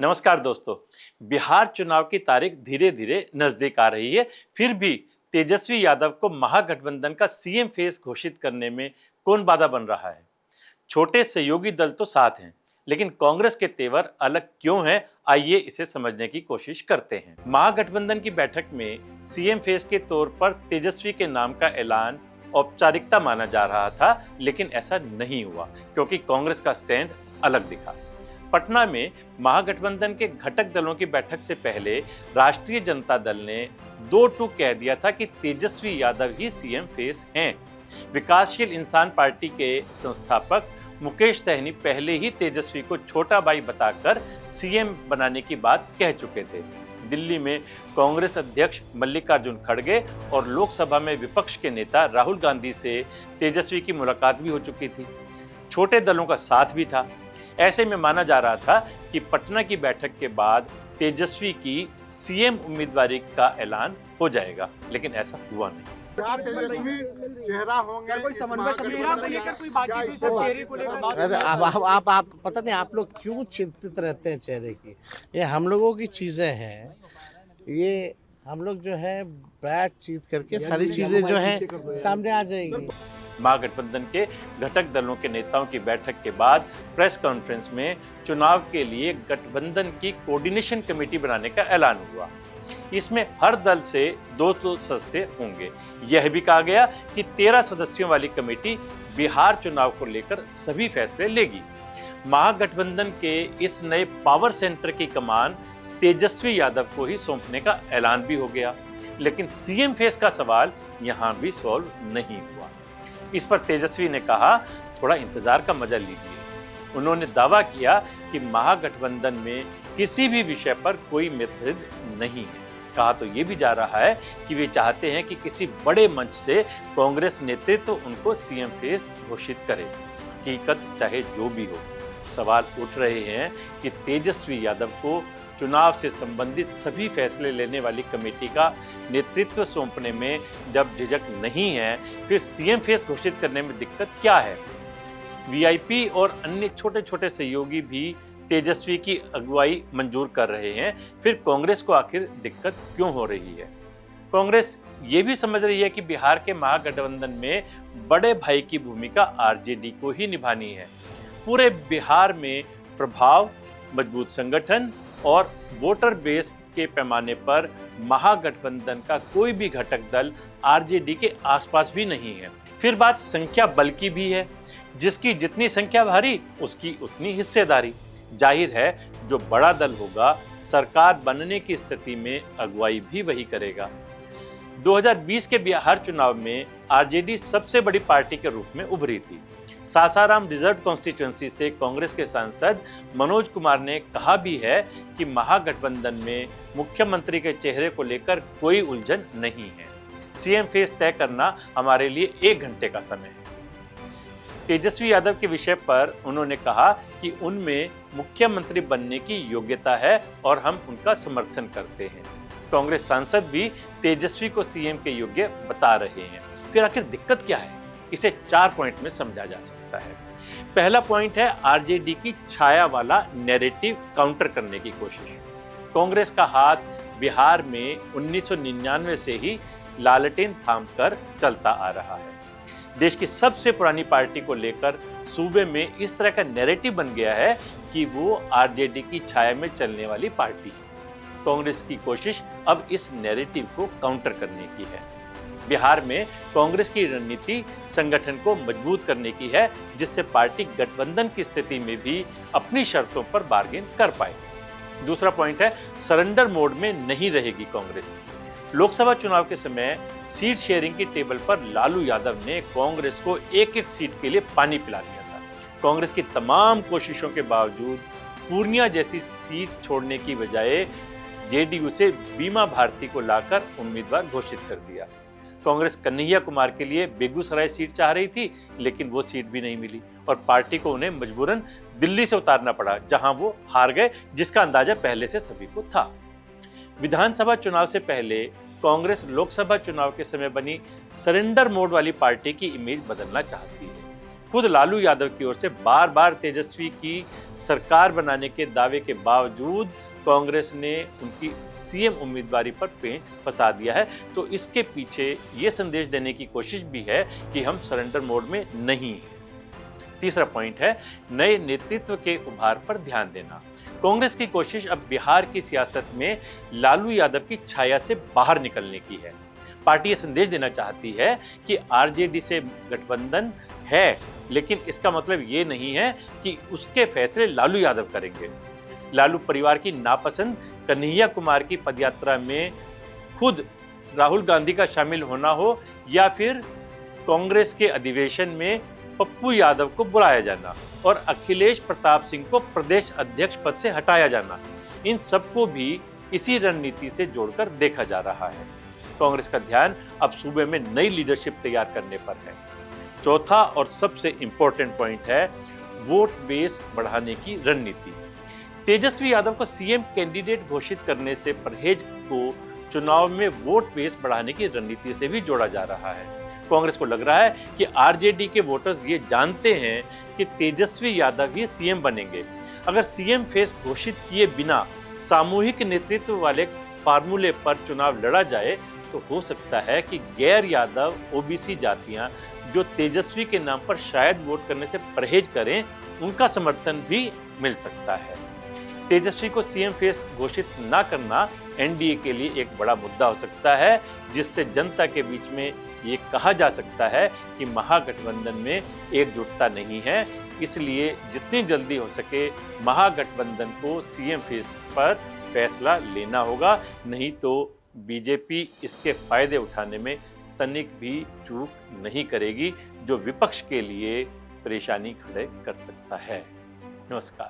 नमस्कार दोस्तों। बिहार चुनाव की तारीख धीरे धीरे नजदीक आ रही है। फिर भी तेजस्वी यादव को महागठबंधन का सीएम फेस घोषित करने में कौन बाधा बन रहा है? छोटे सहयोगी दल तो साथ हैं, लेकिन कांग्रेस के तेवर अलग क्यों हैं? आइए इसे समझने की कोशिश करते हैं। महागठबंधन की बैठक में सीएम फेस के तौर पर तेजस्वी के नाम का ऐलान औपचारिकता माना जा रहा था, लेकिन ऐसा नहीं हुआ क्योंकि कांग्रेस का स्टैंड अलग दिखा। पटना में महागठबंधन के घटक दलों की बैठक से पहले राष्ट्रीय जनता दल ने 2-2 कह दिया था कि तेजस्वी यादव ही सीएम फेस हैं। विकासशील इंसान पार्टी के संस्थापक मुकेश सहनी पहले ही तेजस्वी को छोटा भाई बताकर सीएम बनाने की बात कह चुके थे। दिल्ली में कांग्रेस अध्यक्ष मल्लिकार्जुन खड़गे और लोकसभा में विपक्ष के नेता राहुल गांधी से तेजस्वी की मुलाकात भी हो चुकी थी। छोटे दलों का साथ भी था। ऐसे में माना जा रहा था कि पटना की बैठक के बाद तेजस्वी की सीएम उम्मीदवारी का ऐलान हो जाएगा, लेकिन ऐसा हुआ नहीं। क्या तेजस्वी चेहरा होंगे? कोई समन्वय चेहरा को लेकर कोई बातचीत चेहरे को लेकर बात? अरे आप पता नहीं आप लोग क्यों चिंतित रहते हैं चेहरे की। ये हम लोगों की चीजें हैं। ये हम लोग जो है बातचीत करके सारी चीजें जो है सामने आ जाएंगी। महागठबंधन के घटक दलों के नेताओं की बैठक के बाद प्रेस कॉन्फ्रेंस में चुनाव के लिए गठबंधन की कोऑर्डिनेशन कमेटी बनाने का ऐलान हुआ। इसमें हर दल से 2 सदस्य होंगे। यह भी कहा गया कि 13 सदस्यों वाली कमेटी बिहार चुनाव को लेकर सभी फैसले लेगी। महागठबंधन के इस नए पावर सेंटर की कमान तेजस्वी यादव को ही सौंपने का ऐलान भी हो गया, लेकिन सीएम फेस का सवाल यहां भी सॉल्व नहीं हुआ। इस पर तेजस्वी ने कहा, थोड़ा इंतजार का मजा लीजिए। उन्होंने दावा किया कि महागठबंधन में किसी भी विषय पर कोई मतभेद नहीं है। कहा तो ये भी जा रहा है कि वे चाहते हैं कि किसी बड़े मंच से कांग्रेस नेतृत्व उनको सीएम फेस घोषित करे। हकीकत चाहे जो भी हो, सवाल उठ रहे हैं कि तेजस्वी यादव को चुनाव से संबंधित सभी फैसले लेने वाली कमेटी का नेतृत्व सौंपने में जब झिझक नहीं है, फिर सीएम फेस घोषित करने में दिक्कत क्या है? वीआईपी और अन्य छोटे छोटे सहयोगी भी तेजस्वी की अगुवाई मंजूर कर रहे हैं, फिर कांग्रेस को आखिर दिक्कत क्यों हो रही है? कांग्रेस ये भी समझ रही है कि बिहार के महागठबंधन में बड़े भाई की भूमिका आरजेडी को ही निभानी है। पूरे बिहार में प्रभाव, मजबूत संगठन और वोटर बेस के पैमाने पर महागठबंधन का कोई भी घटक दल आरजेडी के आसपास भी नहीं है। फिर बात संख्या बल की भी है। जिसकी जितनी संख्या भारी, उसकी उतनी हिस्सेदारी। जाहिर है जो बड़ा दल होगा, सरकार बनने की स्थिति में अगुवाई भी वही करेगा। 2020 के बिहार चुनाव में आरजेडी सबसे बड़ी पार्टी के रूप में उभरी थी। सासाराम रिजर्व कॉन्स्टिट्यूएंसी से कांग्रेस के सांसद मनोज कुमार ने कहा भी है कि महागठबंधन में मुख्यमंत्री के चेहरे को लेकर कोई उलझन नहीं है। सीएम फेस तय करना हमारे लिए 1 घंटे का समय है। तेजस्वी यादव के विषय पर उन्होंने कहा कि उनमें मुख्यमंत्री बनने की योग्यता है और हम उनका समर्थन करते हैं। कांग्रेस सांसद भी तेजस्वी को सीएम के योग्य बता रहे हैं। फिर आखिर दिक्कत क्या है? इसे 4 पॉइंट में समझा जा सकता है। पहला पॉइंट है आरजेडी की छाया वाला नैरेटिव काउंटर करने की कोशिश। कांग्रेस का हाथ बिहार में 1999 से ही लालटेन थामकर चलता आ रहा है। देश की सबसे पुरानी पार्टी को लेकर सूबे में इस तरह का नैरेटिव बन गया है कि वो आरजेडी की छाया में चलने वाली पार्टी है। कांग्रेस की कोशिश अब इस नैरेटिव को काउंटर करने की है। बिहार में कांग्रेस की रणनीति संगठन को मजबूत करने की है, जिससे पार्टी गठबंधन की स्थिति में भी अपनी शर्तों पर बार्गेन कर पाए। दूसरा पॉइंट है सरेंडर मोड में नहीं रहेगी कांग्रेस। लोकसभा चुनाव के समय सीट शेयरिंग की टेबल पर लालू यादव ने कांग्रेस को एक सीट के लिए पानी पिला दिया था। कांग्रेस की तमाम कोशिशों के बावजूद पूर्णिया जैसी सीट छोड़ने की बजाय जेडीयू से बीमा भारती को लाकर उम्मीदवार घोषित कर दिया। कांग्रेस कन्हैया कुमार के लिए बेगूसराय सीट चाह रही थी, लेकिन वो सीट भी नहीं मिली और पार्टी को उन्हें मजबूरन दिल्ली से उतारना पड़ा, जहां वो हार गए, जिसका अंदाजा पहले से सभी को था। विधानसभा चुनाव से पहले कांग्रेस लोकसभा चुनाव के समय बनी सरेंडर मोड वाली पार्टी की इमेज बदलना चाहती है। खुद लालू यादव की ओर से बार बार तेजस्वी की सरकार बनाने के दावे के बावजूद कांग्रेस ने उनकी सीएम उम्मीदवारी पर पेंच फंसा दिया है। तो इसके पीछे ये संदेश देने की कोशिश भी है कि हम सरेंडर मोड में नहीं हैं। तीसरा पॉइंट है नए नेतृत्व के उभार पर ध्यान देना। कांग्रेस की कोशिश अब बिहार की सियासत में लालू यादव की छाया से बाहर निकलने की है। पार्टी ये संदेश देना चाहती है कि आरजेडी से गठबंधन है, लेकिन इसका मतलब ये नहीं है कि उसके फैसले लालू यादव करेंगे। लालू परिवार की नापसंद कन्हैया कुमार की पदयात्रा में खुद राहुल गांधी का शामिल होना हो या फिर कांग्रेस के अधिवेशन में पप्पू यादव को बुलाया जाना और अखिलेश प्रताप सिंह को प्रदेश अध्यक्ष पद से हटाया जाना, इन सबको भी इसी रणनीति से जोड़कर देखा जा रहा है। कांग्रेस का ध्यान अब सूबे में नई लीडरशिप तैयार करने पर है। चौथा और सबसे इंपॉर्टेंट पॉइंट है वोट बेस बढ़ाने की रणनीति। तेजस्वी यादव को सीएम कैंडिडेट घोषित करने से परहेज को चुनाव में वोट बेस बढ़ाने की रणनीति से भी जोड़ा जा रहा है। कांग्रेस को लग रहा है कि आरजेडी के वोटर्स ये जानते हैं कि तेजस्वी यादव ही सीएम बनेंगे। अगर सीएम फेस घोषित किए बिना सामूहिक नेतृत्व वाले फार्मूले पर चुनाव लड़ा जाए तो हो सकता है कि गैर यादव ओबीसी जातियां जो तेजस्वी के नाम पर शायद वोट करने से परहेज करें, उनका समर्थन भी मिल सकता है। तेजस्वी को सीएम फेस घोषित ना करना एनडीए के लिए एक बड़ा मुद्दा हो सकता है, जिससे जनता के बीच में ये कहा जा सकता है कि महागठबंधन में एकजुटता नहीं है। इसलिए जितनी जल्दी हो सके महागठबंधन को सीएम फेस पर फैसला लेना होगा, नहीं तो बीजेपी इसके फायदे उठाने में तनिक भी चूक नहीं करेगी, जो विपक्ष के लिए परेशानी खड़े कर सकता है। नमस्कार।